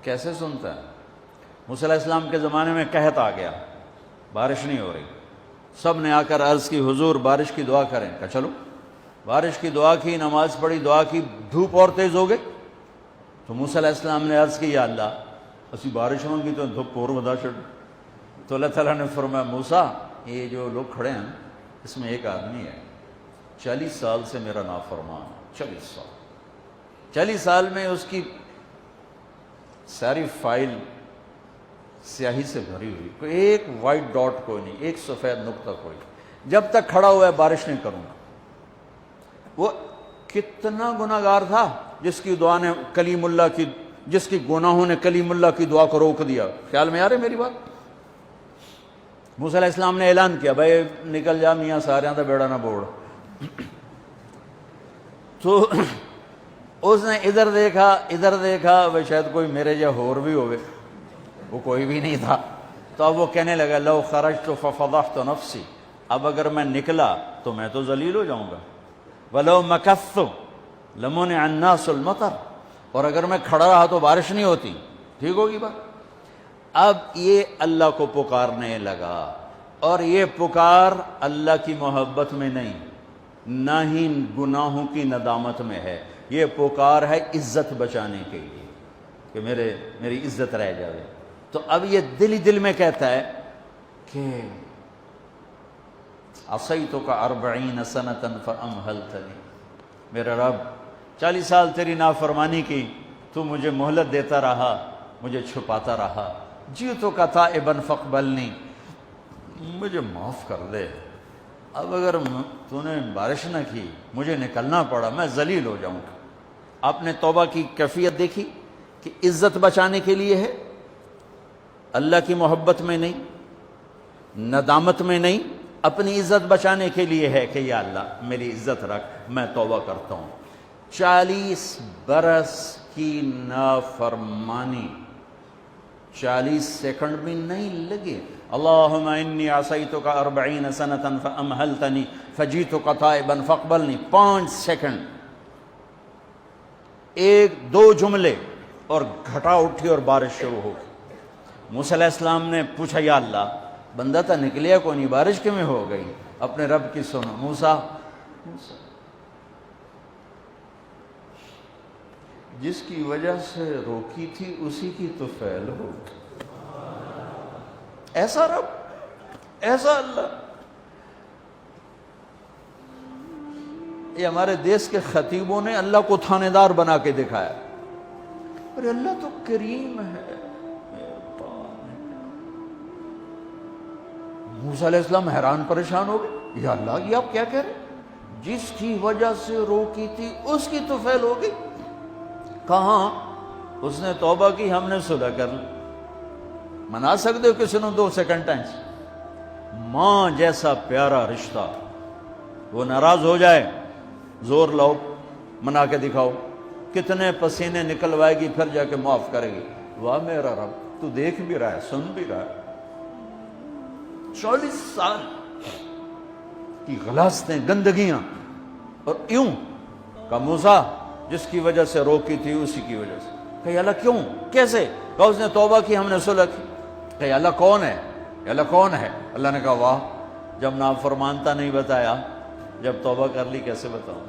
کیسے سنتا ہے؟ موسیٰ علیہ السلام کے زمانے میں قحط آ گیا، بارش نہیں ہو رہی، سب نے آ کر عرض کی حضور بارش کی دعا کریں، کہا چلو بارش کی دعا کی، نماز پڑھی، دعا کی، دھوپ اور تیز ہو گئی تو موسیٰ علیہ السلام نے عرض کی یا اللہ اسی بارش مانگی تو دھوپ اور بدا چھڑ، تو اللہ تعالیٰ نے فرمایا موسیٰ یہ جو لوگ کھڑے ہیں اس میں ایک آدمی ہے 40 سال سے میرا نافرمان، 40 سال میں اس کی ساری فائل سیاہی سے بھری ہوئی، کوئی ایک وائٹ ڈاٹ کوئی نہیں، ایک سفید نقطہ کوئی، جب تک کھڑا ہوا ہے بارش نہیں کروں گا۔ وہ کتنا گناہگار تھا جس کی دعا نے کلیم اللہ کی، جس کی گناہوں نے کلیم اللہ کی دعا کو روک دیا۔ خیال میں آ رہے میری بات؟ موسیٰ علیہ السلام نے اعلان کیا بھائی نکل جا میاں سارے دا بیڑا نہ بوڑ۔ تو اس نے ادھر دیکھا وہ شاید کوئی میرے جا ہور بھی ہوئے، وہ کوئی بھی نہیں تھا، تو اب وہ کہنے لگا لو خرجت ففضحت نفسی، اب اگر میں نکلا تو میں تو ذلیل ہو جاؤں گا، ولو مکثت لمنع الناس المطر، اور اگر میں کھڑا رہا تو بارش نہیں ہوتی، ٹھیک ہوگی بات۔ اب یہ اللہ کو پکارنے لگا، اور یہ پکار اللہ کی محبت میں نہیں، نہ ہی گناہوں کی ندامت میں ہے، یہ پکار ہے عزت بچانے کے لیے کہ میری عزت رہ جائے۔ تو اب یہ دل ہی دل میں کہتا ہے کہ عصیتک 40 سنة فأمہلتنی، میرے رب 40 سال تیری نافرمانی کی، تو مجھے مہلت دیتا رہا، مجھے چھپاتا رہا، جئتک تائبا فاقبلنی، مجھے معاف کر دے، اب اگر تو نے بارش نہ کی مجھے نکلنا پڑا میں ذلیل ہو جاؤں گا۔ آپ نے توبہ کی کیفیت دیکھی کہ عزت بچانے کے لیے ہے، اللہ کی محبت میں نہیں، ندامت میں نہیں، اپنی عزت بچانے کے لیے ہے کہ یا اللہ میری عزت رکھ، میں توبہ کرتا ہوں۔ 40 برس کی نافرمانی 40 سیکنڈ بھی نہیں لگے۔ اللہم انی عصیتک 40 سنة فامہلتنی فجئتک تائبا فاقبلنی، 5 سیکنڈ، 1-2 جملے اور گھٹا اٹھی اور بارش شروع ہو گئی۔ موسیٰ علیہ السلام نے پوچھا یا اللہ بندہ تھا نکلیا کوئی نہیں، بارش کیوں میں ہو گئی؟ اپنے رب کی سنو، موسیٰ جس کی وجہ سے روکی تھی اسی کی تو فعل ہو، ایسا رب، ایسا اللہ۔ یہ ہمارے دیس کے خطیبوں نے اللہ کو تھانے دار بنا کے دکھایا، ارے اللہ تو کریم ہے۔ موسیٰ علیہ السلام حیران پریشان ہو گئے، یا اللہ یہ آپ کیا کہہ رہے ہیں؟ جس کی وجہ سے روکی تھی اس کی تو فعل ہو گئی۔ کہاں؟ اس نے توبہ کی، ہم نے صلح کر لی۔ منا سکتے ہو کسی نے 2 سیکنڈ ٹائم؟ ماں جیسا پیارا رشتہ، وہ ناراض ہو جائے زور لاؤ منا کے دکھاؤ، کتنے پسینے نکلوائے گی پھر جا کے معاف کرے گی۔ واہ میرا رب تو دیکھ بھی رہا ہے، سن بھی رہا ہے۔ 40 سال کی غلاظتیں، گندگیاں، اور یوں کہ موسیٰ جس کی وجہ سے روکی تھی اسی کی وجہ سے۔ کہ اللہ کیوں، کیسے؟ کہ اس نے توبہ کی، ہم نے صلح کی۔ کہ اللہ کون ہے؟ اللہ کون ہے؟ اللہ نے کہا واہ، جب نافرمانتا نہیں بتایا، جب توبہ کر لی کیسے بتاؤں؟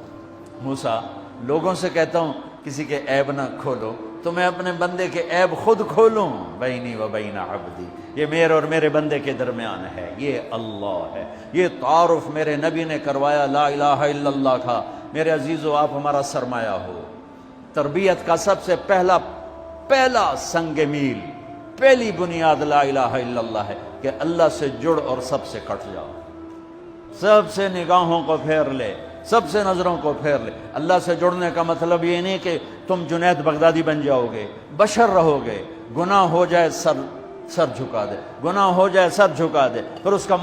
موسیٰ لوگوں سے کہتا ہوں کسی کے عیب نہ کھولو تو میں اپنے بندے کے عیب خود کھولوں، بینی و بین عبدی، یہ میرے اور میرے بندے کے درمیان ہے، یہ اللہ ہے۔ یہ تعارف میرے نبی نے کروایا لا الہ الا اللہ کا۔ میرے عزیزو آپ ہمارا سرمایہ ہو۔ تربیت کا سب سے پہلا سنگ میل، پہلی بنیاد لا الہ الا اللہ ہے کہ اللہ سے جڑ اور سب سے کٹ جاؤ، سب سے نگاہوں کو پھیر لے، سب سے نظروں کو پھیر لے۔ اللہ سے جڑنے کا مطلب یہ نہیں کہ تم جنید بغدادی بن جاؤ گے، بشر رہو گے، گناہ ہو جائے سر جھکا دے، گناہ ہو جائے سر جھکا دے، پھر اس کا